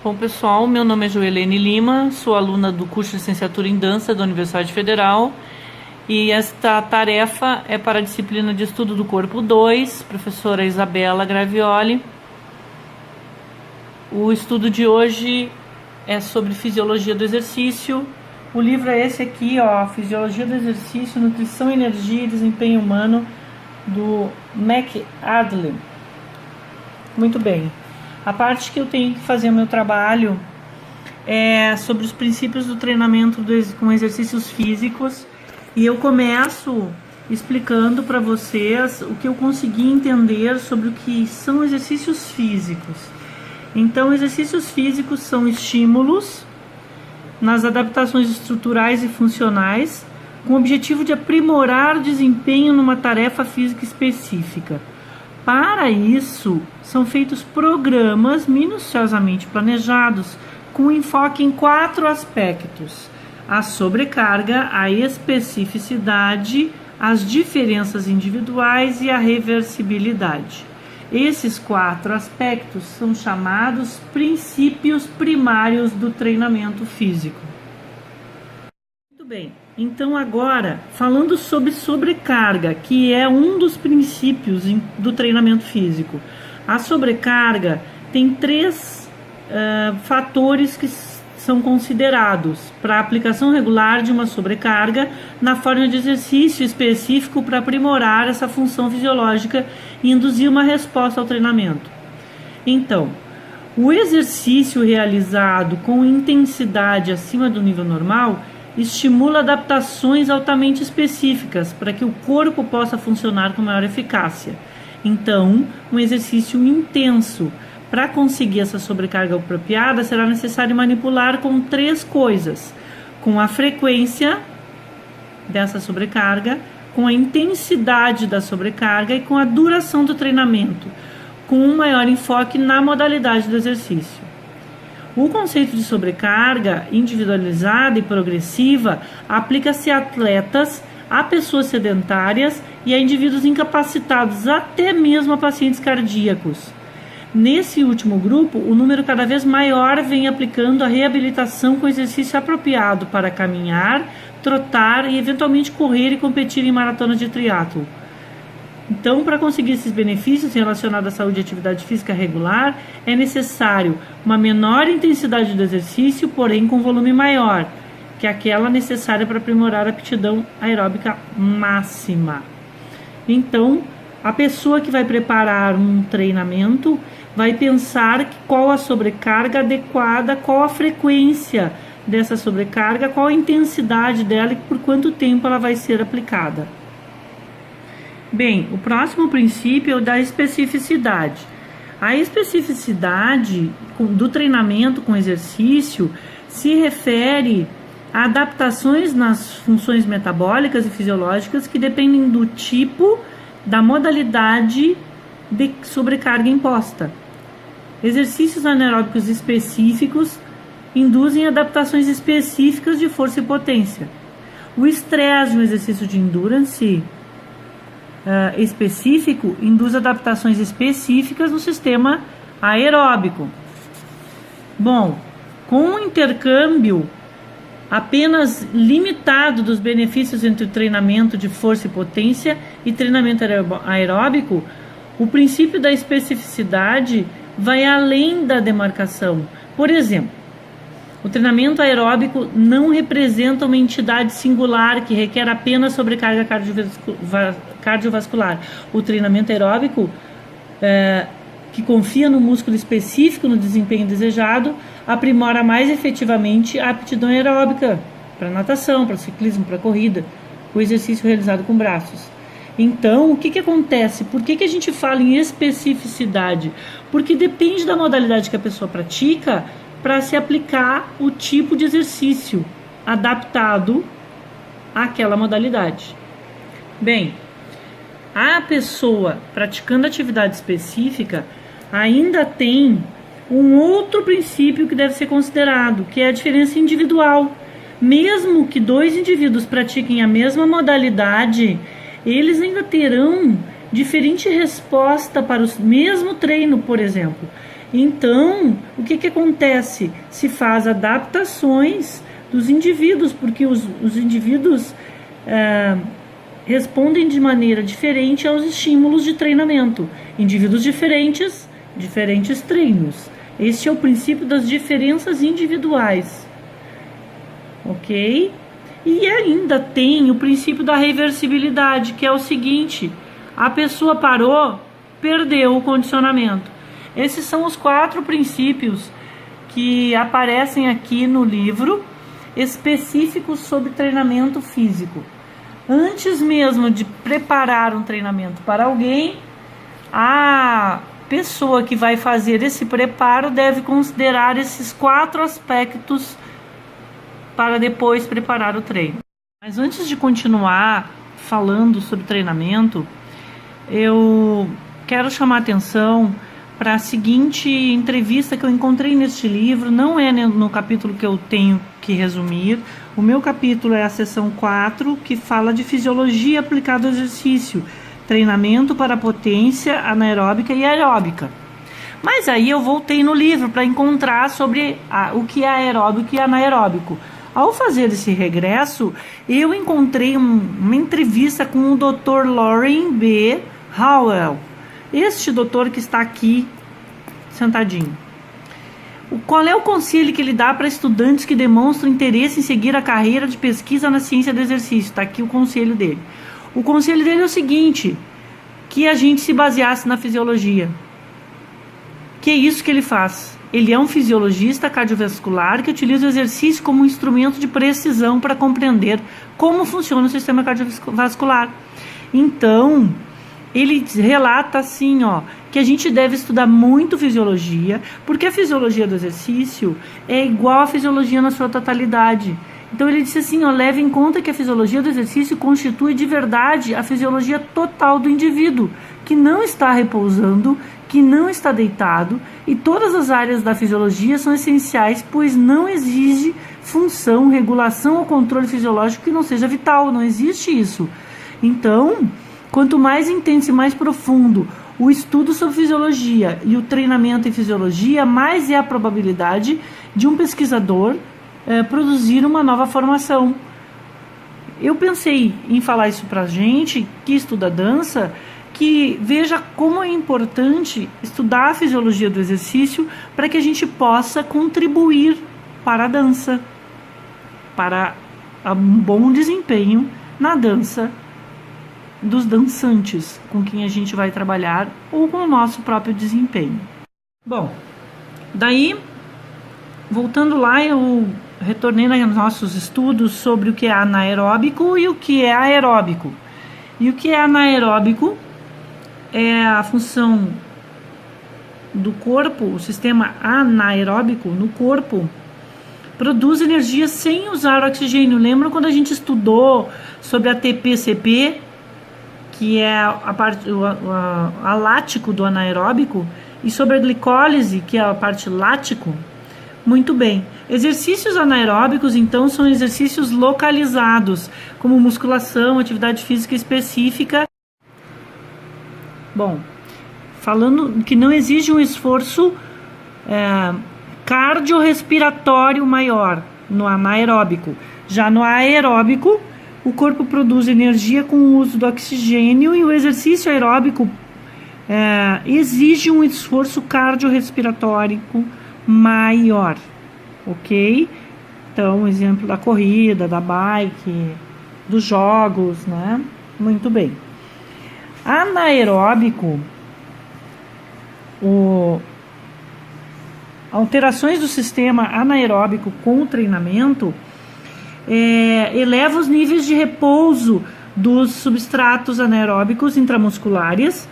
Bom, pessoal, meu nome é Joelene Lima, sou aluna do curso de Licenciatura em Dança da Universidade Federal e esta tarefa é para a disciplina de Estudo do Corpo 2, professora Isabela Gravioli. O estudo de hoje é sobre Fisiologia do Exercício. O livro é esse aqui, ó, Fisiologia do Exercício, Nutrição, Energia e Desempenho Humano, do McAdler. Muito bem. A parte que eu tenho que fazer o meu trabalho é sobre os princípios do treinamento com exercícios físicos, e eu começo explicando para vocês o que eu consegui entender sobre o que são exercícios físicos. Então, exercícios físicos são estímulos nas adaptações estruturais e funcionais com o objetivo de aprimorar o desempenho numa tarefa física específica. Para isso, são feitos programas minuciosamente planejados com enfoque em 4 aspectos: a sobrecarga, a especificidade, as diferenças individuais e a reversibilidade. Esses 4 aspectos são chamados princípios primários do treinamento físico. Muito bem, então agora falando sobre sobrecarga, que é um dos princípios do treinamento físico. A sobrecarga tem 3 fatores que são considerados para a aplicação regular de uma sobrecarga na forma de exercício específico para aprimorar essa função fisiológica e induzir uma resposta ao treinamento. Então, o exercício realizado com intensidade acima do nível normal estimula adaptações altamente específicas para que o corpo possa funcionar com maior eficácia. Então, um exercício intenso. Para conseguir essa sobrecarga apropriada, será necessário manipular com 3 coisas: com a frequência dessa sobrecarga, com a intensidade da sobrecarga e com a duração do treinamento, com um maior enfoque na modalidade do exercício. O conceito de sobrecarga individualizada e progressiva aplica-se a atletas, a pessoas sedentárias e a indivíduos incapacitados, até mesmo a pacientes cardíacos. Nesse último grupo, o número cada vez maior vem aplicando a reabilitação com exercício apropriado para caminhar, trotar e eventualmente correr e competir em maratonas de triatlo. Então, para conseguir esses benefícios relacionados à saúde e atividade física regular, é necessário uma menor intensidade do exercício, porém com volume maior, que é aquela necessária para aprimorar a aptidão aeróbica máxima. Então, a pessoa que vai preparar um treinamento vai pensar qual a sobrecarga adequada, qual a frequência dessa sobrecarga, qual a intensidade dela e por quanto tempo ela vai ser aplicada. Bem, o próximo princípio é o da especificidade. A especificidade do treinamento com exercício se refere a adaptações nas funções metabólicas e fisiológicas que dependem do tipo, da modalidade de sobrecarga imposta. Exercícios anaeróbicos específicos induzem adaptações específicas de força e potência. O estresse de um exercício de endurance específico induz adaptações específicas no sistema aeróbico. Bom, com um intercâmbio apenas limitado dos benefícios entre o treinamento de força e potência e treinamento aeróbico, o princípio da especificidade vai além da demarcação. Por exemplo, o treinamento aeróbico não representa uma entidade singular que requer apenas sobrecarga cardiovascular. O treinamento aeróbico, que confia no músculo específico no desempenho desejado, aprimora mais efetivamente a aptidão aeróbica para natação, para ciclismo, para corrida, o exercício realizado com braços. Então, o que acontece? Por que a gente fala em especificidade? Porque depende da modalidade que a pessoa pratica para se aplicar o tipo de exercício adaptado àquela modalidade. Bem, a pessoa praticando atividade específica ainda tem um outro princípio que deve ser considerado, que é a diferença individual. Mesmo que 2 indivíduos pratiquem a mesma modalidade, eles ainda terão diferente resposta para o mesmo treino, por exemplo. Então, o que acontece? Se faz adaptações dos indivíduos, porque os indivíduos respondem de maneira diferente aos estímulos de treinamento. Indivíduos diferentes, diferentes treinos. Este é o princípio das diferenças individuais. Ok? E ainda tem o princípio da reversibilidade, que é o seguinte: a pessoa parou, perdeu o condicionamento. Esses são os 4 princípios que aparecem aqui no livro, específicos sobre treinamento físico. Antes mesmo de preparar um treinamento para alguém, a pessoa que vai fazer esse preparo deve considerar esses 4 aspectos para depois preparar o treino. Mas antes de continuar falando sobre treinamento, eu quero chamar a atenção para a seguinte entrevista que eu encontrei neste livro. Não é no capítulo que eu tenho que resumir. O meu capítulo é a seção 4, que fala de fisiologia aplicada ao exercício, treinamento para potência anaeróbica e aeróbica. Mas aí eu voltei no livro para encontrar sobre o que é aeróbico e anaeróbico. Ao fazer esse regresso, eu encontrei uma entrevista com o Dr. Lauren B. Howell, este doutor que está aqui sentadinho. Qual é o conselho que ele dá para estudantes que demonstram interesse em seguir a carreira de pesquisa na ciência do exercício? Está aqui o conselho dele. O conselho dele é o seguinte: que a gente se baseasse na fisiologia. Que é isso que ele faz. Ele é um fisiologista cardiovascular que utiliza o exercício como um instrumento de precisão para compreender como funciona o sistema cardiovascular. Então, ele relata assim, que a gente deve estudar muito fisiologia, porque a fisiologia do exercício é igual à fisiologia na sua totalidade. Então ele disse assim, leve em conta que a fisiologia do exercício constitui de verdade a fisiologia total do indivíduo, que não está repousando, que não está deitado, e todas as áreas da fisiologia são essenciais, pois não exige função, regulação ou controle fisiológico que não seja vital, não existe isso. Então, quanto mais intenso e mais profundo o estudo sobre fisiologia e o treinamento em fisiologia, mais é a probabilidade de um pesquisador produzir uma nova formação. Eu pensei em falar isso pra gente que estuda dança, que veja como é importante estudar a fisiologia do exercício para que a gente possa contribuir para a dança, para um bom desempenho na dança dos dançantes com quem a gente vai trabalhar ou com o nosso próprio desempenho. Bom, daí, voltando lá, eu retornei nos nossos estudos sobre o que é anaeróbico e o que é aeróbico. E o que é anaeróbico é a função do corpo, o sistema anaeróbico no corpo produz energia sem usar oxigênio. Lembram quando a gente estudou sobre a ATP-CP, que é a parte a lático do anaeróbico, e sobre a glicólise, que é a parte lático? Muito bem. Exercícios anaeróbicos, então, são exercícios localizados, como musculação, atividade física específica. Bom, falando que não exige um esforço cardiorrespiratório maior no anaeróbico. Já no aeróbico, o corpo produz energia com o uso do oxigênio, e o exercício aeróbico exige um esforço cardiorrespiratório maior, ok? Então, exemplo da corrida, da bike, dos jogos, né? Muito bem. Anaeróbico, alterações do sistema anaeróbico com o treinamento eleva os níveis de repouso dos substratos anaeróbicos intramusculares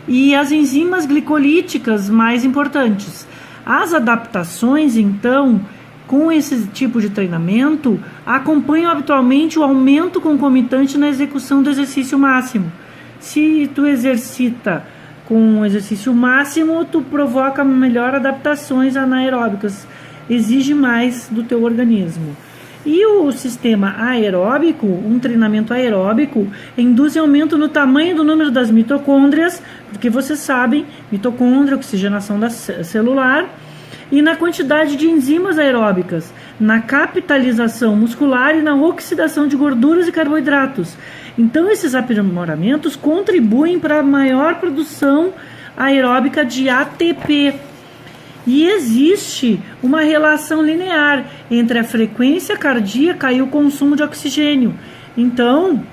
e as enzimas glicolíticas mais importantes. As adaptações, então, com esse tipo de treinamento, acompanham habitualmente o aumento concomitante na execução do exercício máximo. Se tu exercita com o exercício máximo, tu provoca melhor adaptações anaeróbicas, exige mais do teu organismo. E o sistema aeróbico, um treinamento aeróbico, induz aumento no tamanho do número das mitocôndrias, porque vocês sabem, mitocôndria, oxigenação celular, e na quantidade de enzimas aeróbicas, na capitalização muscular e na oxidação de gorduras e carboidratos. Então, esses aprimoramentos contribuem para a maior produção aeróbica de ATP. E existe uma relação linear entre a frequência cardíaca e o consumo de oxigênio. Então,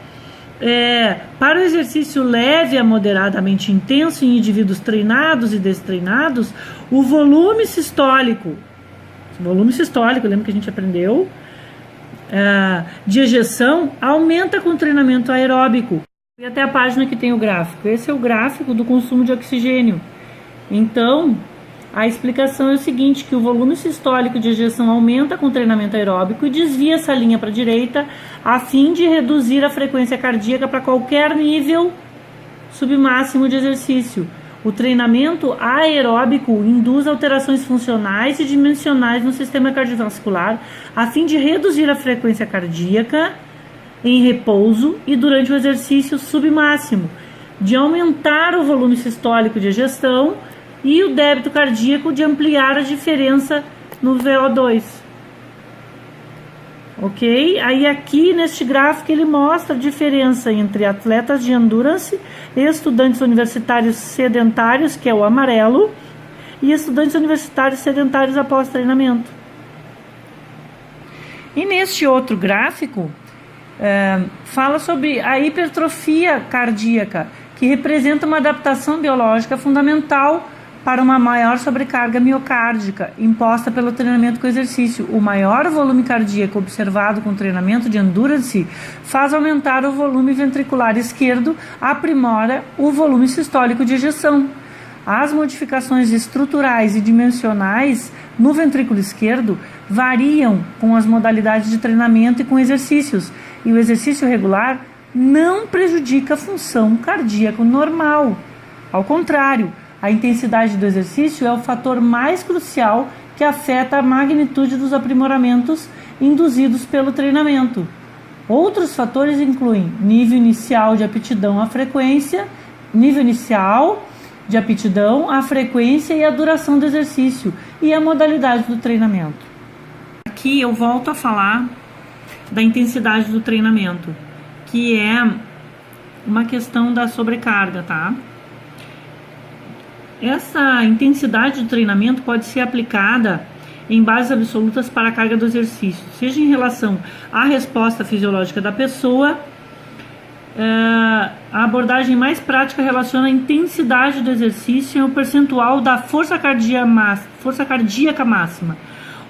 para o exercício leve a moderadamente intenso em indivíduos treinados e destreinados, o volume sistólico, lembra que a gente aprendeu, de ejeção aumenta com o treinamento aeróbico. E até a página que tem o gráfico. Esse é o gráfico do consumo de oxigênio. Então, a explicação é o seguinte, que o volume sistólico de ejeção aumenta com o treinamento aeróbico e desvia essa linha para a direita a fim de reduzir a frequência cardíaca para qualquer nível submáximo de exercício. O treinamento aeróbico induz alterações funcionais e dimensionais no sistema cardiovascular a fim de reduzir a frequência cardíaca em repouso e durante o exercício submáximo, de aumentar o volume sistólico de ejeção e o débito cardíaco, de ampliar a diferença no VO2. Ok? Aí aqui neste gráfico ele mostra a diferença entre atletas de endurance, estudantes universitários sedentários, que é o amarelo, e estudantes universitários sedentários após treinamento. E neste outro gráfico, fala sobre a hipertrofia cardíaca, que representa uma adaptação biológica fundamental para uma maior sobrecarga miocárdica imposta pelo treinamento com exercício. O maior volume cardíaco observado com treinamento de endurance faz aumentar o volume ventricular esquerdo, aprimora o volume sistólico de ejeção. As modificações estruturais e dimensionais no ventrículo esquerdo variam com as modalidades de treinamento e com exercícios, e o exercício regular não prejudica a função cardíaca normal. Ao contrário, a intensidade do exercício é o fator mais crucial que afeta a magnitude dos aprimoramentos induzidos pelo treinamento. Outros fatores incluem nível inicial de aptidão à frequência, e a duração do exercício e a modalidade do treinamento. Aqui eu volto a falar da intensidade do treinamento, que é uma questão da sobrecarga, tá? Essa intensidade do treinamento pode ser aplicada em bases absolutas para a carga do exercício, seja em relação à resposta fisiológica da pessoa. A abordagem mais prática relaciona a intensidade do exercício ao percentual da força cardíaca máxima.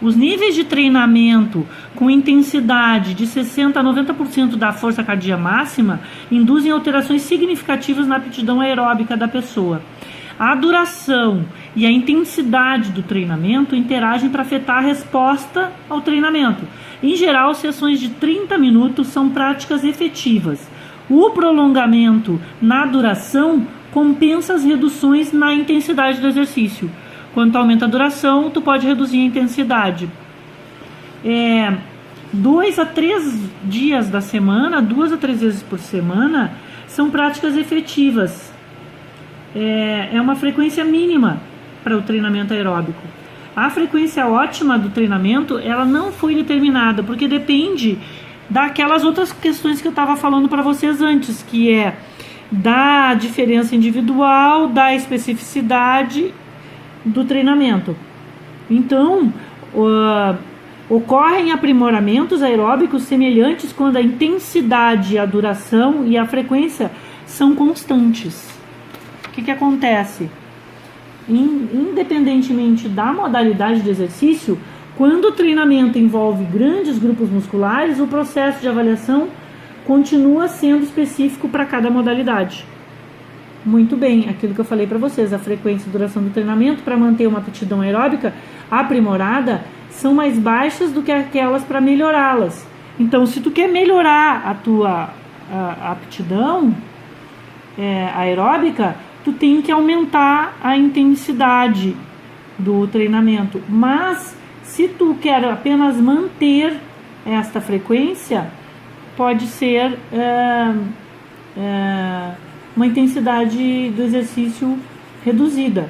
Os níveis de treinamento com intensidade de 60% a 90% da força cardíaca máxima induzem alterações significativas na aptidão aeróbica da pessoa. A duração e a intensidade do treinamento interagem para afetar a resposta ao treinamento. Em geral, sessões de 30 minutos são práticas efetivas. O prolongamento na duração compensa as reduções na intensidade do exercício. Quanto aumenta a duração, tu pode reduzir a intensidade. 2 a 3 dias da semana, 2 a 3 vezes por semana, são práticas efetivas. É uma frequência mínima para o treinamento aeróbico. A frequência ótima do treinamento, ela não foi determinada, porque depende daquelas outras questões que eu estava falando para vocês antes, que é da diferença individual, da especificidade do treinamento. Então, ocorrem aprimoramentos aeróbicos semelhantes quando a intensidade, a duração e a frequência são constantes. O que acontece? Independentemente da modalidade de exercício, quando o treinamento envolve grandes grupos musculares, o processo de avaliação continua sendo específico para cada modalidade. Muito bem, aquilo que eu falei para vocês, a frequência e duração do treinamento para manter uma aptidão aeróbica aprimorada são mais baixas do que aquelas para melhorá-las. Então, se tu quer melhorar a tua aptidão aeróbica, tu tem que aumentar a intensidade do treinamento. Mas se tu quer apenas manter esta frequência, pode ser uma intensidade do exercício reduzida.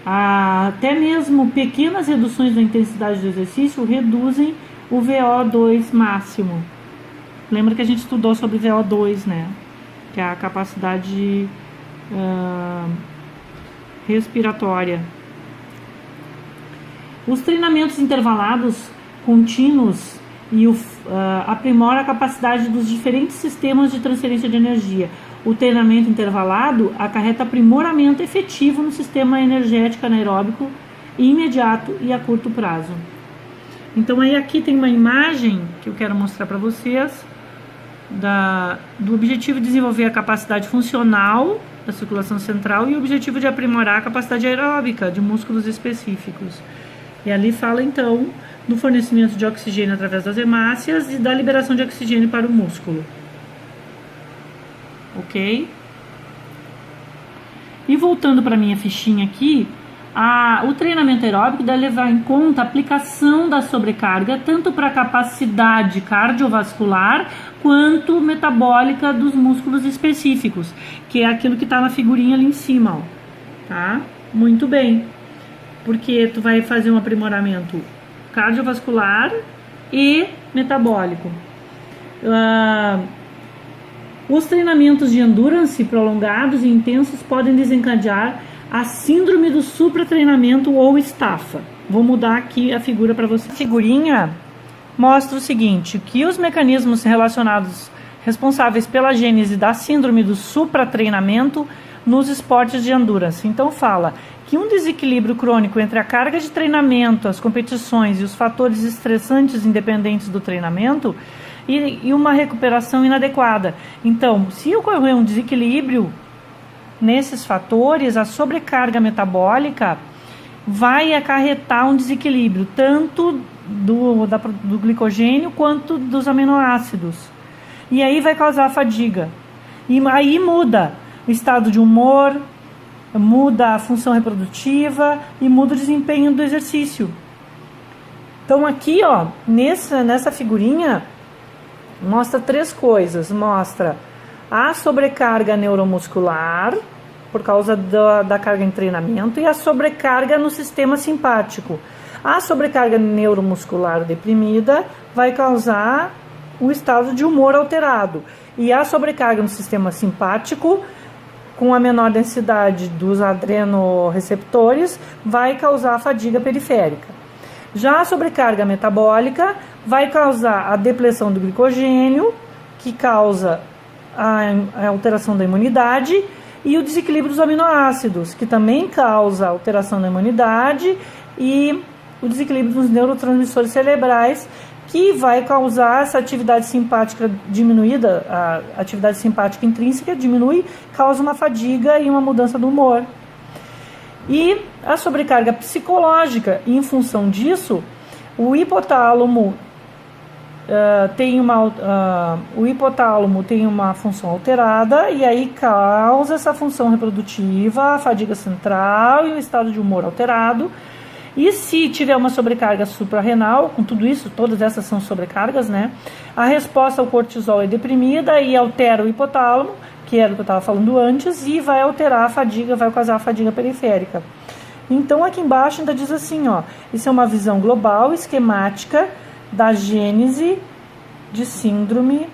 Até mesmo pequenas reduções da intensidade do exercício reduzem o VO2 máximo. Lembra que a gente estudou sobre VO2, né? Que é a capacidade respiratória. Os treinamentos intervalados contínuos aprimoram a capacidade dos diferentes sistemas de transferência de energia. O treinamento intervalado acarreta aprimoramento efetivo no sistema energético anaeróbico imediato e a curto prazo. Então aí aqui tem uma imagem que eu quero mostrar para vocês do objetivo de desenvolver a capacidade funcional da circulação central e o objetivo de aprimorar a capacidade aeróbica de músculos específicos. E ali fala então do fornecimento de oxigênio através das hemácias e da liberação de oxigênio para o músculo. Ok? E voltando para minha fichinha aqui, o treinamento aeróbico deve levar em conta a aplicação da sobrecarga tanto para a capacidade cardiovascular quanto metabólica dos músculos específicos, que é aquilo que está na figurinha ali em cima, ó, tá? Muito bem, porque tu vai fazer um aprimoramento cardiovascular e metabólico. Os treinamentos de endurance prolongados e intensos podem desencadear a síndrome do supratreinamento ou estafa. Vou mudar aqui a figura para você. A figurinha mostra o seguinte, que os mecanismos responsáveis pela gênese da síndrome do supratreinamento nos esportes de endurance. Então fala que um desequilíbrio crônico entre a carga de treinamento, as competições e os fatores estressantes independentes do treinamento e uma recuperação inadequada. Então, se ocorrer um desequilíbrio nesses fatores, a sobrecarga metabólica vai acarretar um desequilíbrio tanto do glicogênio quanto dos aminoácidos. E aí vai causar fadiga. E aí muda o estado de humor, muda a função reprodutiva e muda o desempenho do exercício. Então aqui, ó, nessa figurinha, mostra 3 coisas. Mostra a sobrecarga neuromuscular, por causa da carga em treinamento, e a sobrecarga no sistema simpático. A sobrecarga neuromuscular deprimida vai causar o estado de humor alterado. E a sobrecarga no sistema simpático, com a menor densidade dos adrenoreceptores, vai causar fadiga periférica. Já a sobrecarga metabólica vai causar a depressão do glicogênio, que causa a alteração da imunidade, e o desequilíbrio dos aminoácidos, que também causa alteração da imunidade, e o desequilíbrio dos neurotransmissores cerebrais, que vai causar essa atividade simpática diminuída, a atividade simpática intrínseca diminui, causa uma fadiga e uma mudança do humor. E a sobrecarga psicológica, e em função disso, o hipotálamo tem uma função alterada, e aí causa essa função reprodutiva, a fadiga central e o estado de humor alterado. E se tiver uma sobrecarga suprarrenal, com tudo isso, todas essas são sobrecargas, né? A resposta ao cortisol é deprimida e altera o hipotálamo, que era o que eu estava falando antes, e vai alterar a fadiga, vai causar a fadiga periférica. Então aqui embaixo ainda diz assim, ó, isso é uma visão global, esquemática, da gênese de síndrome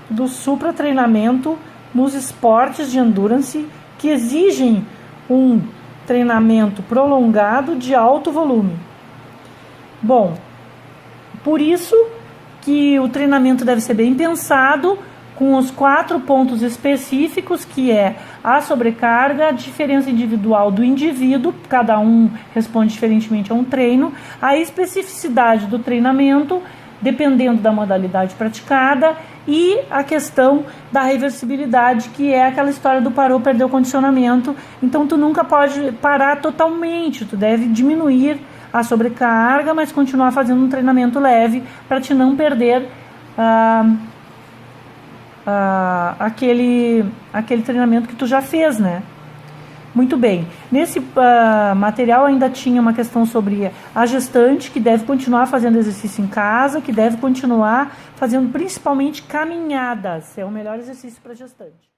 do supratreinamento nos esportes de endurance que exigem um treinamento prolongado de alto volume. Bom, por isso que o treinamento deve ser bem pensado, com os 4 pontos específicos, que é a sobrecarga, a diferença individual do indivíduo, cada um responde diferentemente a um treino, a especificidade do treinamento, dependendo da modalidade praticada, e a questão da reversibilidade, que é aquela história do parou, perdeu o condicionamento. Então tu nunca pode parar totalmente, tu deve diminuir a sobrecarga, mas continuar fazendo um treinamento leve para te não perder aquele treinamento que tu já fez, né? Muito bem. Nesse material ainda tinha uma questão sobre a gestante, que deve continuar fazendo exercício em casa, que deve continuar fazendo principalmente caminhadas. É o melhor exercício para gestante.